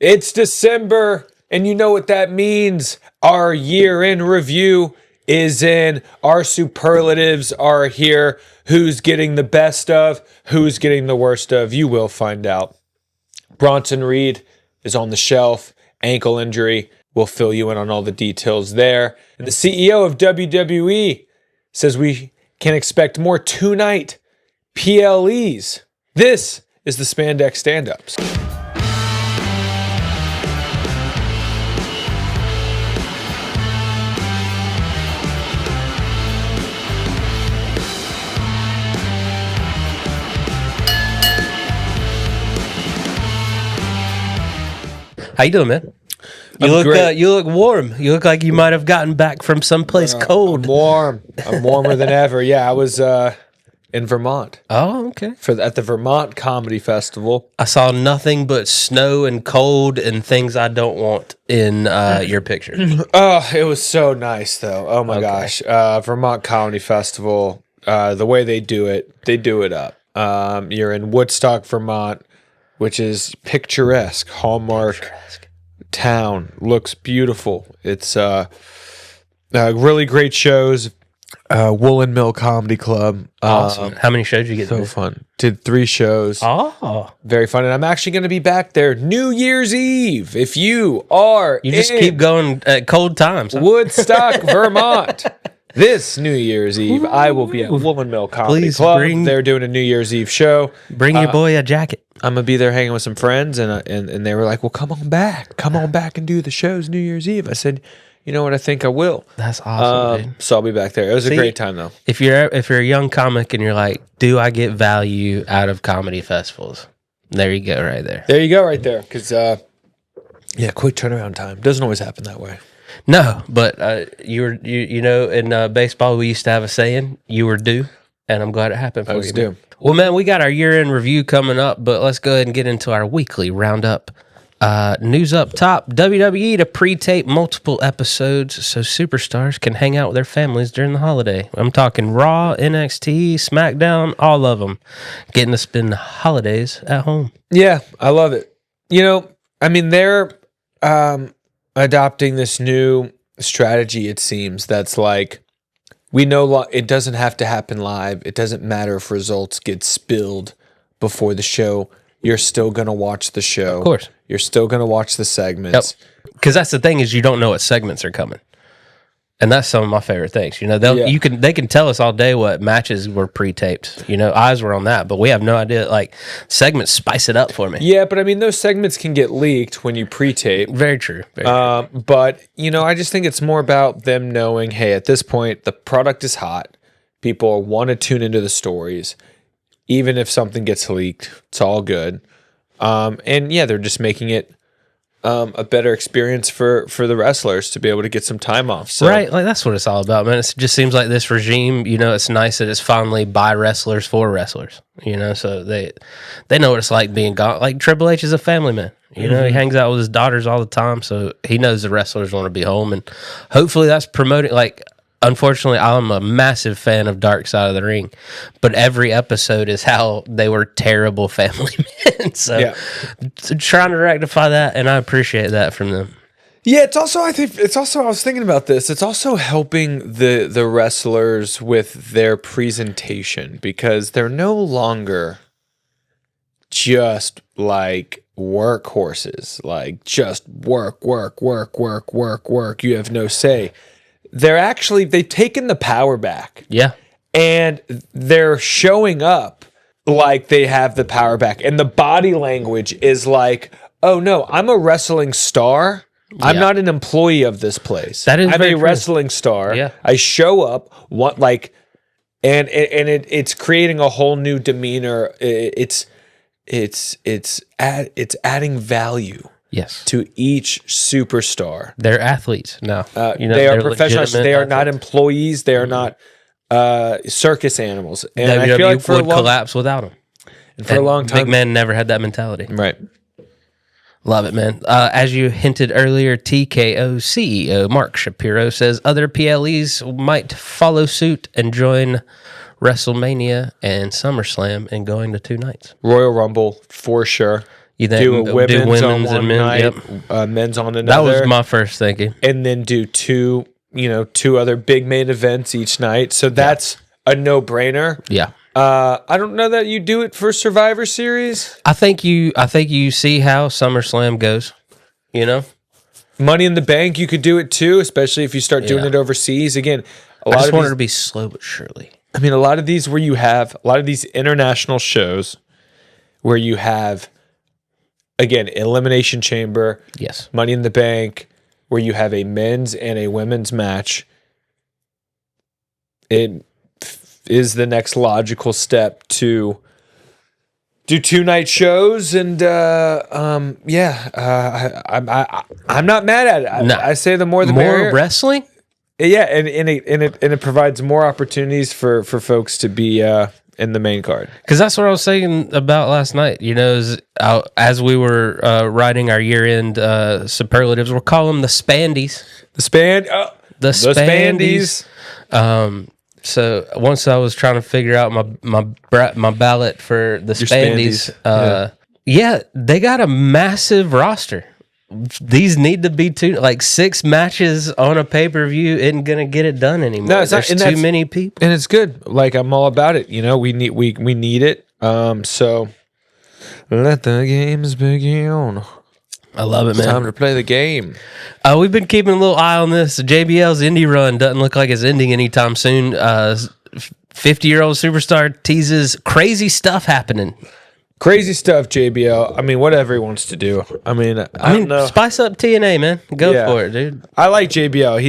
It's December, and you know what that means. Our year-end review is in. Our superlatives are here. Who's getting the best of? Who's getting the worst of? You will find out. Bronson Reed is on the shelf. Ankle injury. We'll fill you in on all the details there. And the CEO of WWE says we can expect more two-night PLEs. This is the Spandex Standups. How you doing, man? You look warm. You look like you might have gotten back from someplace cold. I'm warm. I'm warmer than ever. Yeah, I was in Vermont. Oh, okay. At the Vermont Comedy Festival. I saw nothing but snow and cold and things I don't want in your picture. Oh, it was so nice, though. Oh, my gosh. Vermont Comedy Festival, the way they do it up. You're in Woodstock, Vermont, which is picturesque, hallmark town. Looks beautiful. It's really great shows. Woolen Mill Comedy Club. Awesome. How many shows did you get? So fun. Did 3 shows. Oh, very fun. And I'm actually going to be back there New Year's Eve. If you just keep going at cold times. Huh? Woodstock, Vermont. This New Year's Eve, I will be at Woolen Mill Comedy Club. They're doing a New Year's Eve show. Bring your boy a jacket. I'm gonna be there hanging with some friends, and they were like, "Well, come on back and do the shows New Year's Eve." I said, "You know what? I think I will." That's awesome, dude. So I'll be back there. It was a great time, though. If you're a young comic and you're like, "Do I get value out of comedy festivals?" There you go, right there. There you go, right there. Because quick turnaround time doesn't always happen that way. No, but you know, in baseball we used to have a saying, "You were due," and I'm glad it happened for you. I was due. Well, man, we got our year-end review coming up, but let's go ahead and get into our weekly roundup. News up top: WWE to pre-tape multiple episodes so superstars can hang out with their families during the holiday. I'm talking Raw, NXT, SmackDown, all of them getting to spend the holidays at home. Yeah, I love it. You know, I mean, they're adopting this new strategy, it seems, that's like, we know it doesn't have to happen live. It doesn't matter if results get spilled before the show. You're still going to watch the show. Of course. You're still going to watch the segments. Because that's the thing, is you don't know what segments are coming. And that's some of my favorite things. You know, they can tell us all day what matches were pre-taped. You know, eyes were on that, but we have no idea. Like, segments spice it up for me. Yeah, but I mean, those segments can get leaked when you pre-tape. Very true. But, you know, I just think it's more about them knowing, hey, at this point, the product is hot. People want to tune into the stories. Even if something gets leaked, it's all good. And yeah, they're just making it a better experience for the wrestlers to be able to get some time off. So. Right, like that's what it's all about, man. It just seems like this regime, you know, it's nice that it's finally by wrestlers for wrestlers, you know, so they know what it's like being gone. Like Triple H is a family man, you know, he hangs out with his daughters all the time, so he knows the wrestlers want to be home, and hopefully that's promoting, like, unfortunately, I'm a massive fan of Dark Side of the Ring, but every episode is how they were terrible family men. So trying to rectify that, and I appreciate that from them. Yeah, I was thinking about this. It's also helping the wrestlers with their presentation, because they're no longer just like workhorses, like just work. You have no say. They've taken the power back. Yeah. And they're showing up like they have the power back. And the body language is like, oh no, I'm a wrestling star. Yeah. I'm not an employee of this place. I'm a wrestling star. Yeah. I show up, and it's creating a whole new demeanor. It's adding value. Yes. To each superstar. They're athletes now. They are professionals. They are not employees. They are not circus animals. And WWE I feel like would collapse without them. And for a long time, McMahon never had that mentality. Right. Love it, man. As you hinted earlier, TKO CEO Mark Shapiro says other PLEs might follow suit and join WrestleMania and SummerSlam and going to 2 nights. Royal Rumble, for sure. You think do a women's on and one men? night, Yep. men's on another. That was my first thinking. And then do two other big main events each night. So that's a no-brainer. Yeah. I don't know that you do it for Survivor Series. I think you see how SummerSlam goes. You know, Money in the Bank, you could do it too, especially if you start doing it overseas. Again, I just want it to be slow but surely. I mean, a lot of these international shows where you have, again, Elimination Chamber, Yes. Money in the Bank, where you have a men's and a women's match. It is the next logical step to do 2-night shows, and I'm not mad at it. No. I say the more the merrier. More wrestling? Yeah, and it provides more opportunities for folks to be in the main card. Because that's what I was saying about last night. You know, as we were writing our year-end superlatives, we'll call them the Spandies. The Spandies. So once I was trying to figure out my ballot for the Spandies, they got a massive roster. These need to be 6 matches on a pay-per-view isn't gonna get it done anymore. No, it's not, There's too many people, and it's good. Like, I'm all about it. You know, we need it. So let the games begin. I love it, man. Time to play the game. We've been keeping a little eye on this. JBL's indie run doesn't look like it's ending anytime soon. 50-year-old superstar teases crazy stuff happening. Crazy stuff, JBL. I mean, whatever he wants to do. I mean, I don't know. Spice up TNA, man. Go for it, dude. I like JBL.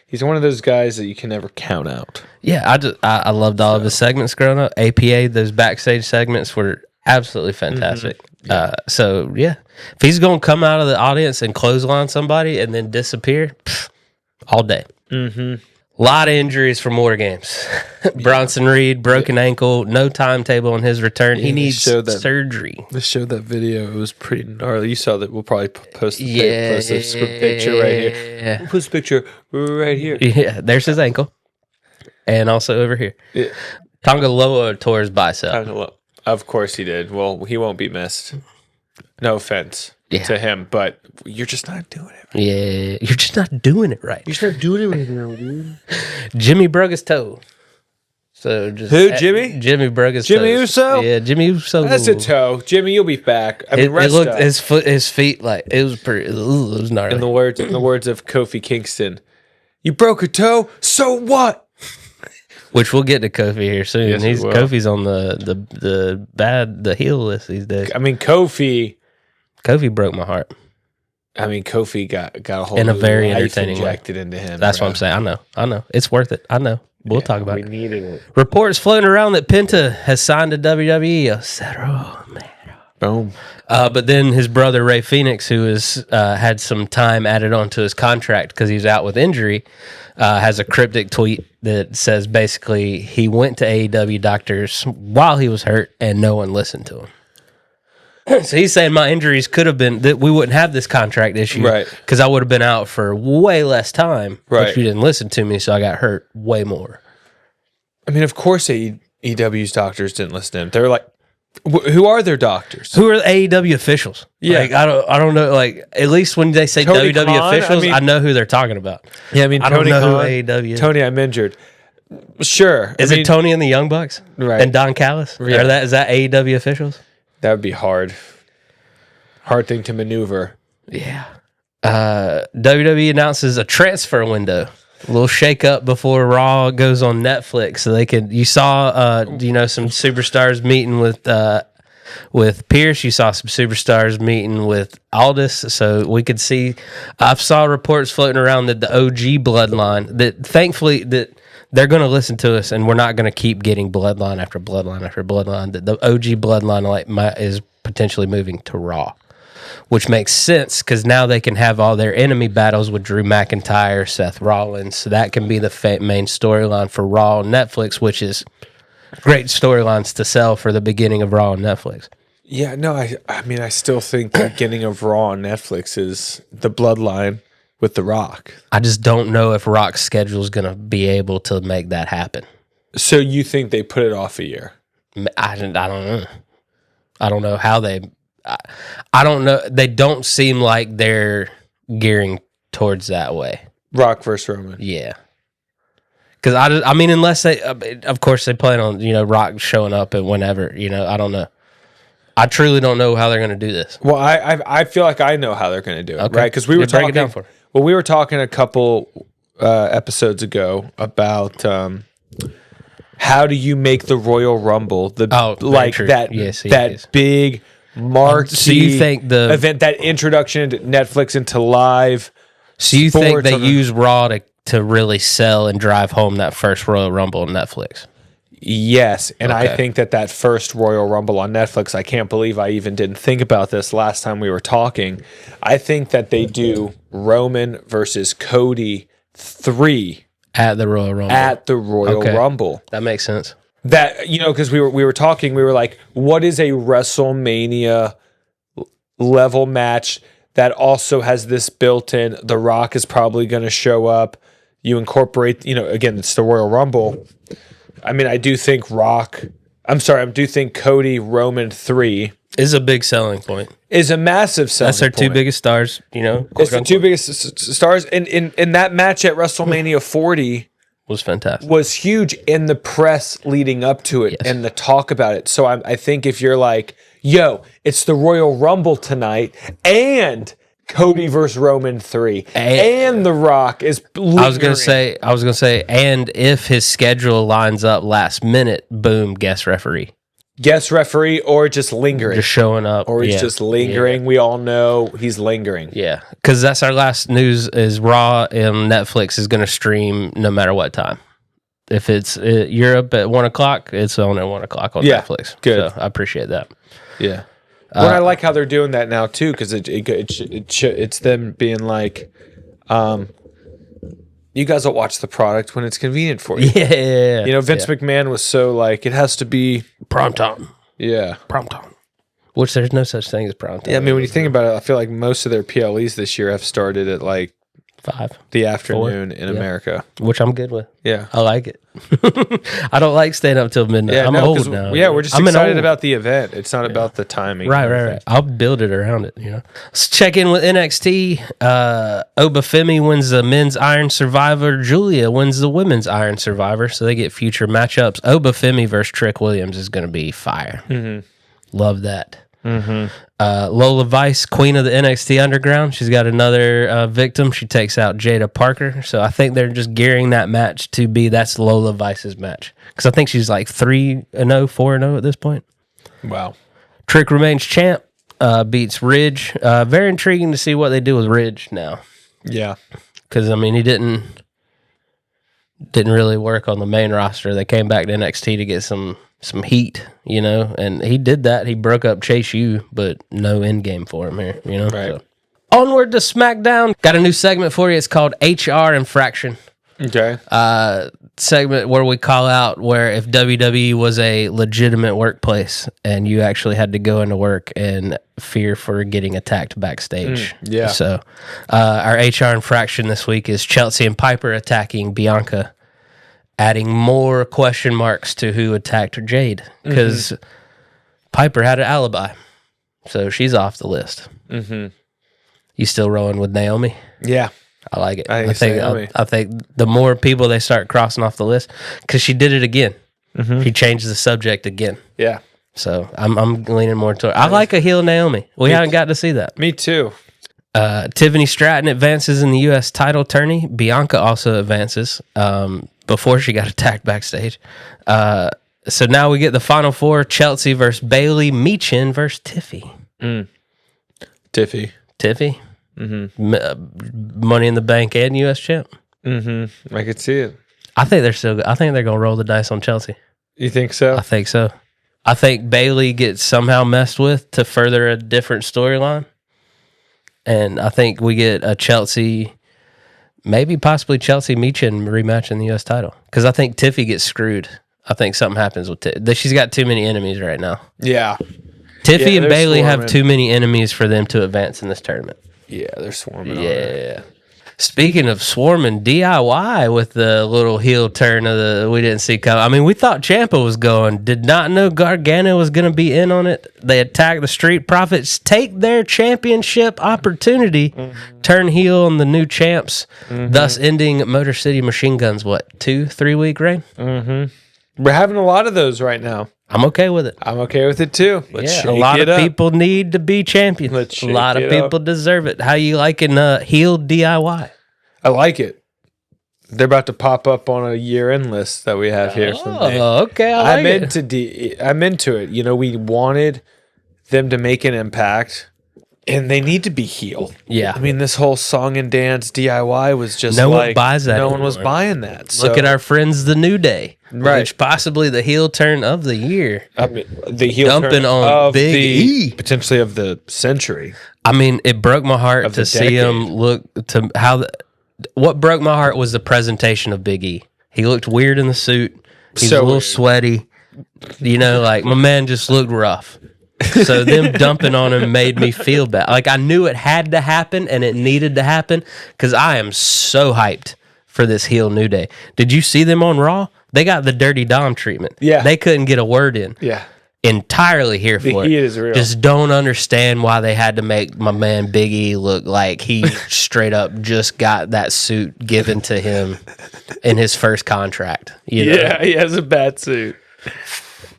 He's one of those guys that you can never count out. Yeah, I loved all of his segments growing up. APA, those backstage segments were absolutely fantastic. If he's gonna come out of the audience and clothesline somebody and then disappear, all day. A lot of injuries from War Games. Bronson Reed, broken ankle, no timetable on his return. He needs surgery. They showed that video. It was pretty gnarly. You saw that. We'll probably post this picture right here. We'll post a picture right here. Yeah, there's his ankle. And also over here. Yeah. Tonga Loa tore his bicep. Of course he did. Well, he won't be missed. No offense to him, but you're just not doing it. Yeah, you're just not doing it right. You're just not doing it right now, dude. Jimmy broke his toe. So just who? Jimmy? Jimmy broke his Jimmy toes. Uso? Yeah, Jimmy Uso. That's a toe. Jimmy, you'll be back. I mean, it looked his feet like it was pretty. It was gnarly. In the words of Kofi Kingston, you broke a toe. So what? Which we'll get to Kofi here soon. Yes, Kofi's on the heel list these days. I mean, Kofi broke my heart. I mean, Kofi got a whole in a very life entertaining injected way. into him. That's what I'm saying. I know. It's worth it. I know. We'll talk about it. We needed it. Reports floating around that Penta has signed to WWE. Boom. But then his brother Ray Phoenix, who has had some time added onto his contract because he's out with injury, has a cryptic tweet that says basically he went to AEW doctors while he was hurt and no one listened to him. So he's saying my injuries could have been that we wouldn't have this contract issue, right? Because I would have been out for way less time, right? But you didn't listen to me, so I got hurt way more. I mean, of course, AEW's doctors didn't listen to him. They're like, who are their doctors? Who are the AEW officials? Yeah, like, I don't know. Like, at least when they say Tony WWE Khan, officials, I know who they're talking about. Yeah, I mean, I Tony don't know Khan, who AEW is. Tony, I'm injured. Sure. Is it Tony and the Young Bucks? Right. And Don Callis? Yeah. Is that AEW officials? That would be hard. Hard thing to maneuver. Yeah. WWE announces a transfer window. A little shake up before Raw goes on Netflix, so they could. You saw, some superstars meeting with Pierce. You saw some superstars meeting with Aldis, so we could see. I've saw reports floating around that the OG bloodline. That thankfully that they're going to listen to us, and we're not going to keep getting bloodline after bloodline after bloodline. That the OG bloodline is potentially moving to Raw. Which makes sense because now they can have all their enemy battles with Drew McIntyre, Seth Rollins. So that can be the main storyline for Raw on Netflix, which is great storylines to sell for the beginning of Raw on Netflix. Yeah, no, I mean, I still think the beginning of Raw on Netflix is the Bloodline with The Rock. I just don't know if Rock's schedule is going to be able to make that happen. So you think they put it off a year? I don't know. I don't know how they I don't know. They don't seem like they're gearing towards that way. Rock versus Roman. Yeah. Because I mean, unless they, of course, they plan on Rock showing up and whenever. I don't know. I truly don't know how they're going to do this. Well, I feel like I know how they're going to do it, Okay. right? Because we were Break it talking. down for me. Well, we were talking a couple episodes ago about how do you make the Royal Rumble like true. that Yes, big marquee So you think the event, that introduction into Netflix into live. So you think they sports use Raw to really sell and drive home that first Royal Rumble on Netflix? Yes, and I Okay. think that first Royal Rumble on Netflix, I can't believe I even didn't think about this last time we were talking. I think that they do Roman versus Cody 3 At the Royal Rumble. at the Royal Okay. Rumble. That makes sense. That, because we were talking, we were like, what is a WrestleMania level match that also has this built in? The Rock is probably going to show up. You incorporate, again, it's the Royal Rumble. I mean, I do think Cody Roman 3 Is a big selling point. is a massive selling That's their two point. biggest stars, It's the two biggest stars. And in that match at WrestleMania 40 was fantastic. was huge in the press leading up to it and the talk about it. So I think if you're like, yo, it's the Royal Rumble tonight and Cody versus Roman 3 and The Rock is lingering. I was gonna say, and if his schedule lines up last minute, boom, guest referee. Guest referee or just lingering. Just showing up. Or he's just lingering. We all know he's lingering. Yeah, because that's our last news is Raw and Netflix is going to stream no matter what time. If it's Europe at 1 o'clock, it's on at 1 o'clock on Netflix. Good. So I appreciate that. Yeah. Well, I like how they're doing that now too, because it's them being like, you guys will watch the product when it's convenient for you. Yeah. Vince McMahon was so like, it has to be Prime time. Yeah. Prime time. Which there's no such thing as prime time. Yeah, I mean, when you think about it, I feel like most of their PLEs this year have started at like 5. the afternoon in America. Which I'm good with. Yeah. I like it. I don't like staying up till midnight. I'm old now. Yeah, we're just excited about the event. It's not about the timing. Right. I'll build it around it, Let's check in with NXT. Obafemi wins the men's Iron Survivor. Julia wins the women's Iron Survivor. So they get future matchups. Obafemi versus Trick Williams is going to be fire. Mm-hmm. Love that. Mm-hmm. Lola Vice, queen of the NXT Underground. She's got another victim. She takes out Jada Parker. So I think they're just gearing that match to be that's Lola Vice's match. Because I think she's like 3-0, 4-0 at this point. Wow. Trick remains champ. Beats Ridge. Very intriguing to see what they do with Ridge now. Yeah. Because, I mean, he didn't really work on the main roster. They came back to NXT to get some heat, and he did that. He broke up Chase U, but no end game for him here, Right. So. Onward to SmackDown. Got a new segment for you. It's called HR Infraction. Okay. Segment where we call out where if WWE was a legitimate workplace and you actually had to go into work and fear for getting attacked backstage. Yeah. So our HR infraction this week is Chelsea and Piper attacking Bianca, adding more question marks to who attacked Jade because Piper had an alibi. So she's off the list. Mm-hmm. You still rolling with Naomi? Yeah. I like it. I think the more people they start crossing off the list, because she did it again. Mm-hmm. She changed the subject again. Yeah. So I'm leaning more toward. I like a heel Naomi. We haven't got to see that. Me too. Tiffany Stratton advances in the U.S. title tourney. Bianca also advances before she got attacked backstage. So now we get the final four: Chelsea versus Bailey, Michin versus Tiffy. Tiffy. Mm-hmm. Money in the Bank and U.S. champ. Mm-hmm. I could see it. I think they're gonna roll the dice on Chelsea. You think so? I think so. I think Bailey gets somehow messed with to further a different storyline, and I think we get a Chelsea, maybe possibly Chelsea Michin rematch in the U.S. title because I think Tiffy gets screwed. I think something happens with Tiffy. She's got too many enemies right now. Yeah. Tiffy and Bailey have too many enemies for them to advance in this tournament. Yeah, they're swarming. Yeah. Speaking of swarming, DIY with the little heel turn of the we didn't see coming. I mean, we thought Ciampa was going. Did not know Gargano was going to be in on it. They attack the Street Profits, take their championship opportunity, turn heel on the new champs, thus ending Motor City Machine Guns, 2-3 week reign? We're having a lot of those right now. I'm okay with it. I'm okay with it too. A lot of people need to be champions. A lot of people deserve it. How you liking heel DIY? I like it. They're about to pop up on a year-end list that we have here. Okay. I'm into it. You know, we wanted them to make an impact, and they need to be heel. Yeah. I mean, this whole song and dance DIY was just no one buys that. No anymore. one was buying that. Look at our friends, the New Day. Right. Which possibly the heel turn of the year. I mean, the heel Dumping turn on of Big E. Potentially of the century. I mean, it broke my heart to see him look to how. What broke my heart was the presentation of Big E. He looked weird in the suit. He was a little sweaty. You know, like my man just looked rough. So them dumping on him made me feel bad. Like I knew it had to happen and it needed to happen because I am so hyped for this heel New Day. Did you see them on Raw? They got the Dirty Dom treatment. Yeah. They couldn't get a word in. Yeah. Entirely here for the it. heat is real. Just don't understand why they had to make my man Big E look like he straight up just got that suit given to him in his first contract. You know? Yeah, he has a bad suit.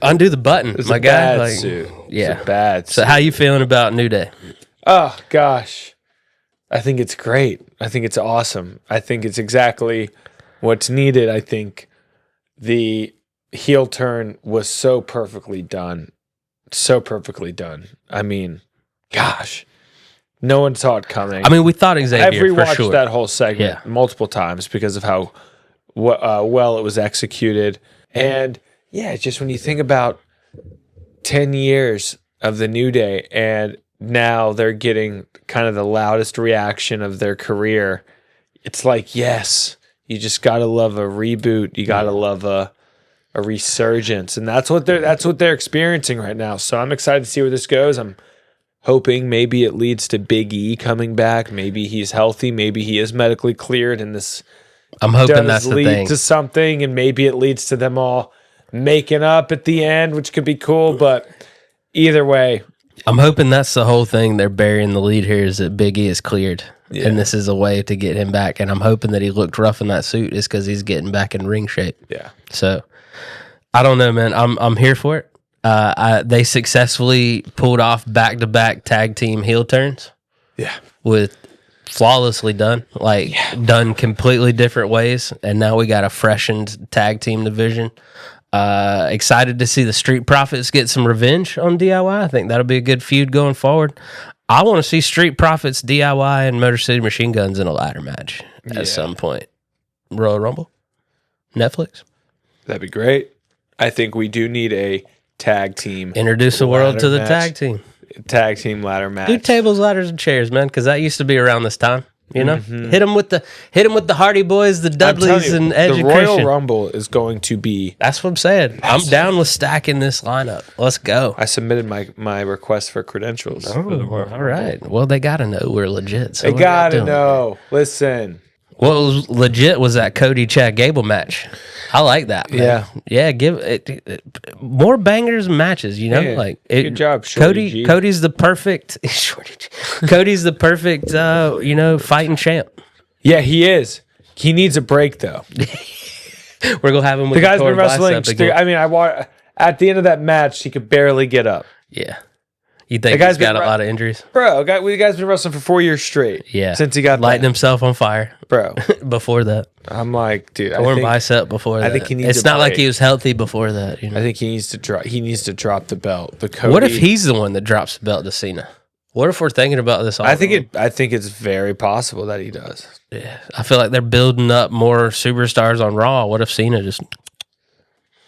Undo the button, It's my a guy. bad Like, suit. yeah, It's a bad suit. So how you feeling about New Day? Oh, gosh. I think it's great. I think it's awesome. I think it's exactly what's needed. I think the heel turn was so perfectly done. So perfectly done. I mean, gosh. No one saw it coming. I mean, we thought I've Xavier for rewatched sure. that whole segment Yeah. multiple times because of how well it was executed. And yeah, it's just when you think about 10 years of the New Day and now they're getting kind of the loudest reaction of their career, it's like, yes, you just got to love a reboot. You got to love a resurgence. And that's what they're experiencing right now. So I'm excited to see where this goes. I'm hoping maybe it leads to Big E coming back. Maybe he's healthy. Maybe he is medically cleared and this I'm hoping does that's the lead thing. to something, and maybe it leads to them all making up at the end, which could be cool. But either way, I'm hoping that's the whole thing. They're burying the lead here is that Big E is cleared. Yeah. And this is a way to get him back. And I'm hoping that he looked rough in that suit is because he's getting back in ring shape. yeah, So I don't know, man. I'm here for it. They successfully pulled off back-to-back tag team heel turns. yeah, With flawlessly done, done completely different ways. And now we got a freshened tag team division. Excited to see the Street Profits get some revenge on DIY. I think that'll be a good feud going forward. I want to see Street Profits, DIY, and Motor City Machine Guns in a ladder match at some point. Royal Rumble? Netflix? that'd be great. I think we do need a tag team. Introduce the world to the match. tag team. Ladder match. Do tables, ladders, and chairs, man, because that used to be around this time. You know, hit them with the Hardy Boys, the I'm telling Dudleys, you, and Edge the and Royal Christian. Rumble is going to be. That's what I'm saying. I'm down with stacking this lineup. Let's go. I submitted my request for credentials. All right. Well, they got to know we're legit. So They we're not gotta doing it. know. Listen, What was legit was that Cody Chad Gable match. I like that. Man. Yeah. Give it more bangers and matches. You know, Yeah. Good job, Shorty Cody. G. Cody's the perfect. Shorty G. Cody's the perfect. Fighting champ. yeah, he is. He needs a break though. We're gonna have him with The guy's torn been wrestling. bicep again. I mean, at the end of that match, he could barely get up. Yeah. You think guy's he's got been a lot of injuries? Bro, the guy's been wrestling for 4 years straight. Yeah. Since he got lighting that. himself on fire. Bro, Before that. I'm like, dude, Torn bicep before that. I think he needs It's a not like break. he was healthy before that. You know? I think he needs to drop the belt. The Cody. What if he's the one that drops the belt to Cena? What if we're thinking about this all I think wrong? I think it's very possible that he does. Yeah. I feel like they're building up more superstars on Raw. What if Cena just...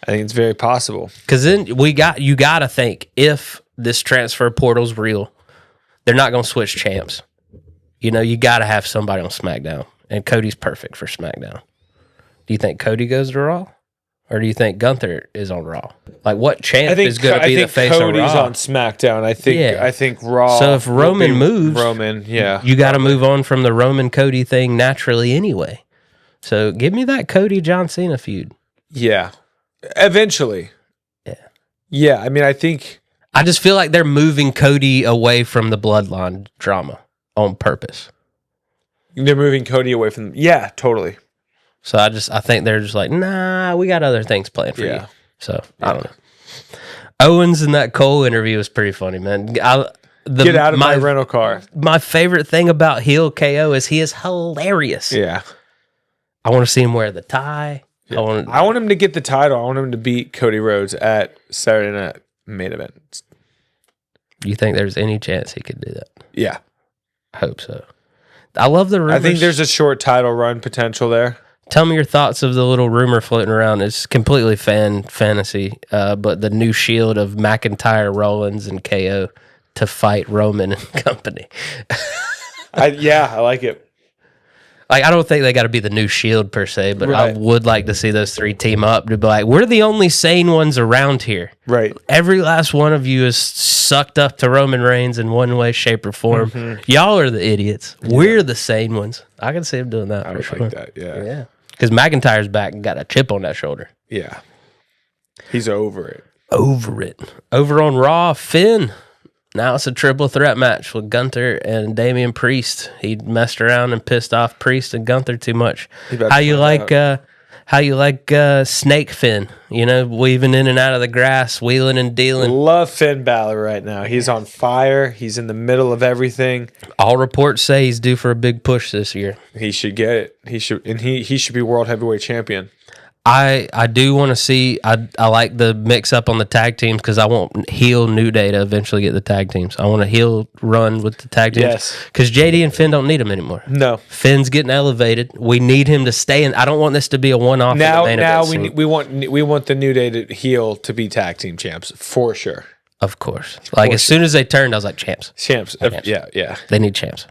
I think it's very possible. Because then you got to think, if this transfer portal's real, they're not going to switch champs. You know, you got to have somebody on SmackDown. And Cody's perfect for SmackDown. Do you think Cody goes to Raw? or do you think Gunther is on Raw? Like, what champ is going to be the face Cody's of Raw? on SmackDown. I think Raw. So if Roman moves, you got to move on from the Roman Cody thing naturally anyway. So give me that Cody John Cena feud. Yeah, eventually. Yeah. I mean, I just feel like they're moving Cody away from the bloodline drama on purpose. They're moving Cody away from. Yeah, totally. So I think they're just like, nah, we got other things planned for you. So I don't know. Owens in that Cole interview was pretty funny, man. Get out of my rental car. My favorite thing about heel KO is he is hilarious. Yeah. I want to see him wear the tie. Yeah. I want him to get the title. I want him to beat Cody Rhodes at Saturday Night Main Event. You think there's any chance he could do that? Yeah. I hope so. I love the rumors. I think there's a short title run potential there. Tell me your thoughts of the little rumor floating around. It's completely fantasy, but the new Shield of McIntyre, Rollins, and KO to fight Roman and company. I like it. Like, I don't think they got to be the new Shield per se, but I would like to see those three team up to be like, we're the only sane ones around here. Right. Every last one of you is sucked up to Roman Reigns in one way, shape, or form. Mm-hmm. Y'all are the idiots. Yeah. We're the sane ones. I can see him doing that. I would like that. Yeah. Because McIntyre's back and got a chip on that shoulder. Yeah. He's over it. Over on Raw, Finn. Now it's a triple threat match with Gunther and Damian Priest. He messed around and pissed off Priest and Gunther too much. How you like Snake Finn? You know, weaving in and out of the grass, wheeling and dealing. Love Finn Balor right now. He's on fire. He's in the middle of everything. All reports say he's due for a big push this year. He should get it. He should be world heavyweight champion. I do want to see. I like the mix up on the tag teams because I want heel New Day to eventually get the tag teams. I want a heel run with the tag teams. Yes, because JD and Finn don't need them anymore. No, Finn's getting elevated. We need him to stay in. I don't want this to be a one-off. Now we want the New Day to heel to be tag team champs for sure. Of course, as soon as they turned, I was like champs. Yeah. They need champs.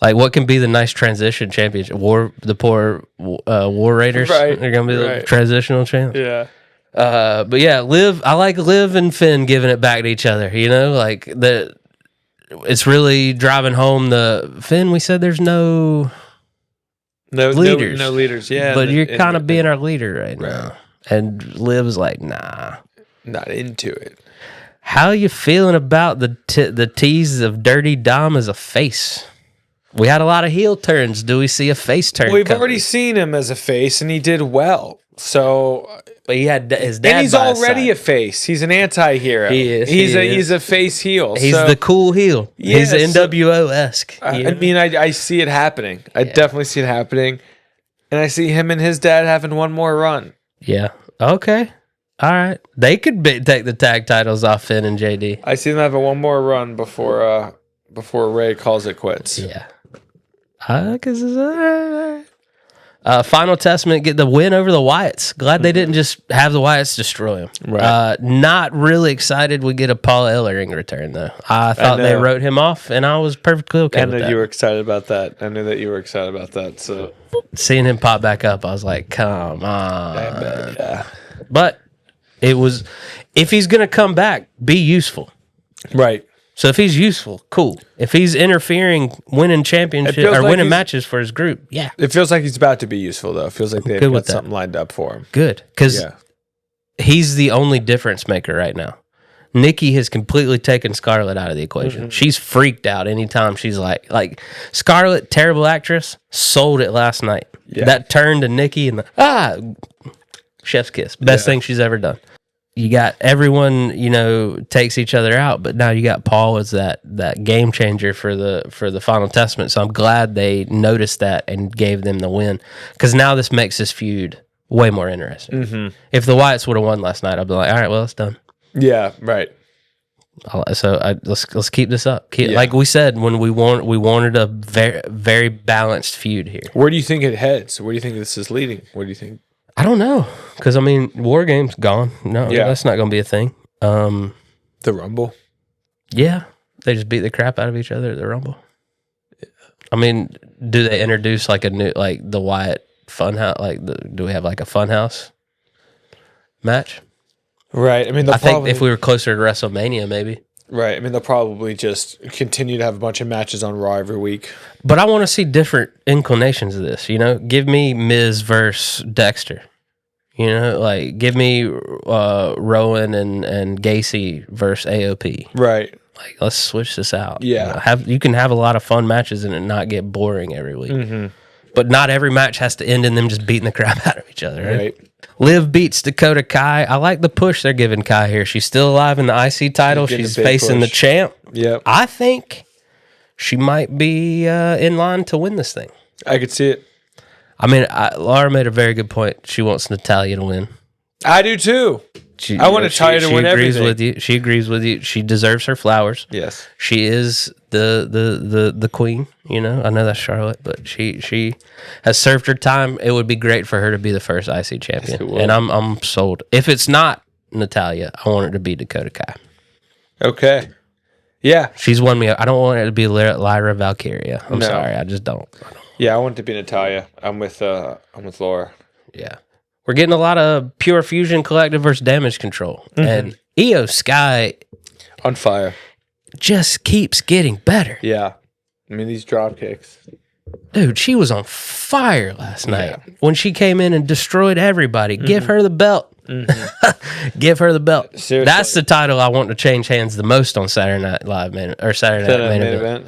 Like, what can be the nice transition championship? The poor War Raiders. Right. They're going to be the transitional champs. Yeah. But yeah, I like Liv and Finn giving it back to each other. You know, like it's really driving home the Finn. We said there's no leaders. No leaders. Yeah. But you're kind of being our leader right now. And Liv's like, nah. Not into it. How you feeling about the tease of Dirty Dom as a face? We had a lot of heel turns. Do we see a face turn? We've already seen him as a face, and he did well. So, but he had his dad. And he's already a face. He's an anti-hero. He is. He's a face heel. He's the cool heel. Yeah, he's NWO-esque. I mean, I see it happening. I definitely see it happening, and I see him and his dad having one more run. Yeah. Okay. All right. They could take the tag titles off Finn and JD. I see them having one more run before Ray calls it quits. Yeah. Final Testament get the win over the Wyatts. Glad they didn't just have the Wyatts destroy him. Right. Not really excited we get a Paul Ellering return, though. I thought they wrote him off, and I was perfectly okay with that. I knew you were excited about that. I knew that you were excited about that. So seeing him pop back up, I was like, come on. Yeah. But it was, if he's going to come back, be useful. Right. So if he's useful, cool. If he's interfering, winning championships or winning matches for his group, yeah. It feels like he's about to be useful, though. It feels like they've got something lined up for him. Good, because he's the only difference maker right now. Nikki has completely taken Scarlett out of the equation. Mm-hmm. She's freaked out anytime she's like Scarlett, terrible actress, sold it last night. Yeah. That turn to Nikki and chef's kiss. Best thing she's ever done. You got everyone, takes each other out, but now you got Paul as that game changer for the Final Testament. So I'm glad they noticed that and gave them the win, because now this makes this feud way more interesting. Mm-hmm. If the Wyatts would have won last night, I'd be like, all right, well, it's done. Yeah, right. So let's keep this up. Like we said, when we wanted a very, very balanced feud here. Where do you think it heads? Where do you think this is leading? What do you think? I don't know, because War Game's gone. No, that's not going to be a thing. The Rumble. Yeah, they just beat the crap out of each other at the Rumble. Yeah. I mean, do they introduce like a new, like the Wyatt Funhouse? Do we have like a Funhouse? match. Right. I mean, I think if we were closer to WrestleMania, maybe. Right. I mean, they'll probably just continue to have a bunch of matches on Raw every week. But I want to see different inclinations of this. Give me Miz versus Dexter. Like give me Rowan and Gacy versus AOP. Right. Like let's switch this out. Yeah. You can have a lot of fun matches and it not get boring every week. Mm-hmm. But not every match has to end in them just beating the crap out of each other. Right. Liv beats Dakota Kai. I like the push they're giving Kai here. She's still alive in the IC title. She's facing the champ. Yep. I think she might be in line to win this thing. I could see it. I mean, Laura made a very good point. She wants Natalya to win. I do too. I want Natalya to win everything. With you. She agrees with you. She deserves her flowers. Yes. She is the queen. I know that's Charlotte, but she has served her time. It would be great for her to be the first IC champion, and I'm sold. If it's not Natalya, I want her to be Dakota Kai. Okay. Yeah. She's won me. I don't want it to be Lyra Valkyria. I'm sorry. I just don't. Yeah, I want it to be Natalya. I'm with Laura. Yeah. We're getting a lot of Pure Fusion Collective versus Damage Control. Mm-hmm. And Io Sky on fire. Just keeps getting better. Yeah. I mean, these drop kicks. Dude, she was on fire last night when she came in and destroyed everybody. Mm-hmm. Give her the belt. Mm-hmm. Give her the belt. Seriously. That's the title I want to change hands the most on Saturday Night Live, man, or Saturday Night Main Event.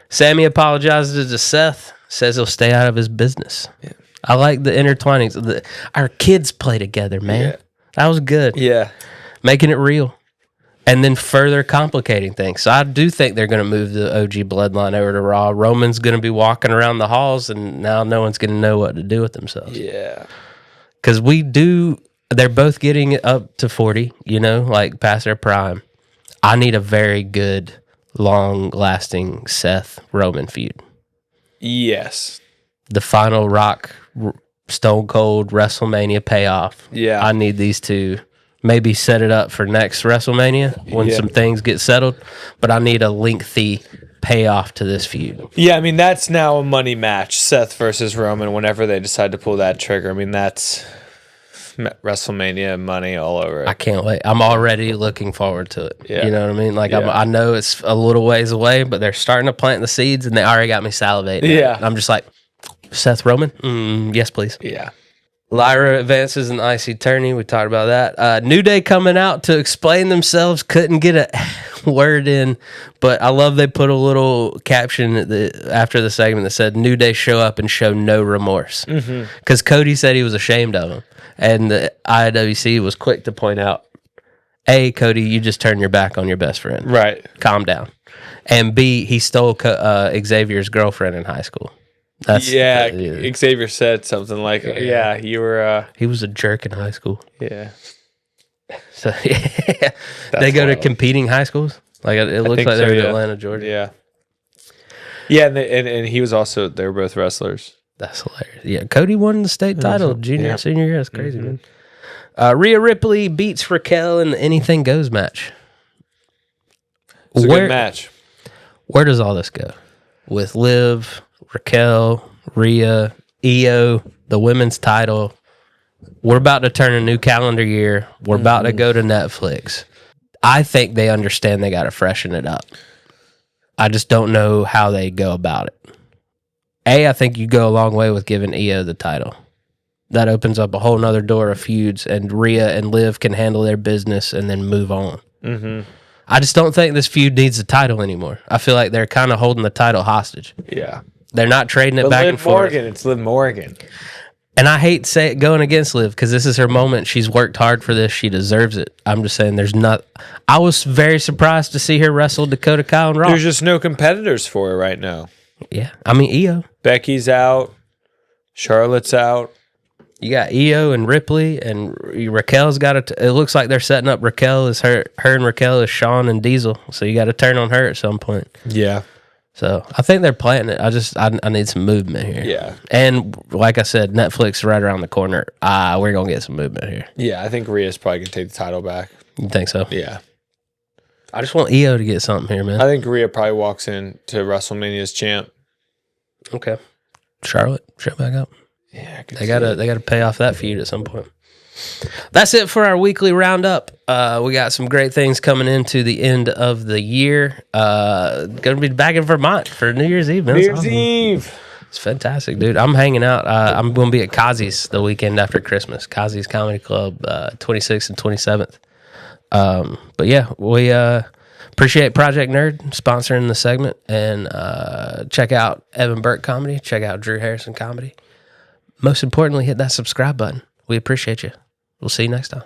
Sammy apologizes to Seth, says he'll stay out of his business. Yeah. I like the intertwining. Our kids play together, man. Yeah. That was good. Yeah. Making it real. And then further complicating things. So I do think they're going to move the OG bloodline over to Raw. Roman's going to be walking around the halls, and now no one's going to know what to do with themselves. Yeah. Because they're both getting up to 40, like past their prime. I need a very good, long-lasting Seth Roman feud. Yes. The final Rock Stone Cold WrestleMania payoff. Yeah. I need these two. Maybe set it up for next WrestleMania when some things get settled. But I need a lengthy payoff to this feud. Yeah, I mean, that's now a money match, Seth versus Roman, whenever they decide to pull that trigger. I mean, that's WrestleMania money all over it. I can't wait. I'm already looking forward to it. Yeah. You know what I mean? Like, I know it's a little ways away, but they're starting to plant the seeds, and they already got me salivating. Yeah. I'm just like, Seth Roman? Yes, please. Yeah. Lyra advances in the IC tourney. We talked about that. New Day coming out to explain themselves. Couldn't get a word in, but I love they put a little caption after the segment that said, New Day show up and show no remorse. Because Cody said he was ashamed of him. And the IWC was quick to point out, A, Cody, you just turned your back on your best friend. Right. Calm down. And B, he stole Xavier's girlfriend in high school. Xavier said something like, you were... He was a jerk in high school. Yeah. So, they go to competing high schools? Like, it looks like they're in Atlanta, Georgia. Yeah. Yeah, and he was also... They were both wrestlers. That's hilarious. Yeah, Cody won the state title junior and senior year. That's crazy, man. Rhea Ripley beats Raquel in the Anything Goes match. It's a good match. Where does all this go? With Liv... Raquel, Rhea, Io, the women's title. We're about to turn a new calendar year. We're about to go to Netflix. I think they understand they got to freshen it up. I just don't know how they go about it. I think you go a long way with giving Io the title. That opens up a whole nother door of feuds, and Rhea and Liv can handle their business and then move on. I just don't think this feud needs the title anymore. I feel like they're kind of holding the title hostage. Yeah. They're not trading it back and forth. It's Liv Morgan. And I hate going against Liv because this is her moment. She's worked hard for this. She deserves it. I'm just saying I was very surprised to see her wrestle Dakota Kai on Raw. There's just no competitors for her right now. Yeah. I mean, Io. Becky's out. Charlotte's out. You got Io and Ripley, and Raquel's got it looks like they're setting up Raquel as her and Raquel as Shawn and Diesel. So you got to turn on her at some point. Yeah. So I think they're planning it. I need some movement here. Yeah. And like I said, Netflix right around the corner. We're going to get some movement here. Yeah, I think Rhea's probably going to take the title back. You think so? Yeah. I just want Io to get something here, man. I think Rhea probably walks in to WrestleMania as champ. Okay. Charlotte, show back up. Yeah, they gotta pay off that feud at some point. That's it for our weekly roundup. We got some great things coming into the end of the year. Gonna be back in Vermont for New Year's Eve. Man. New Year's Eve. It's fantastic, dude. I'm hanging out. I'm going to be at Kazi's the weekend after Christmas. Kazi's Comedy Club, 26th and 27th. But yeah, we appreciate Project Nerd sponsoring the segment. And check out Evan Berke Comedy. Check out Drew Harrison Comedy. Most importantly, hit that subscribe button. We appreciate you. We'll see you next time.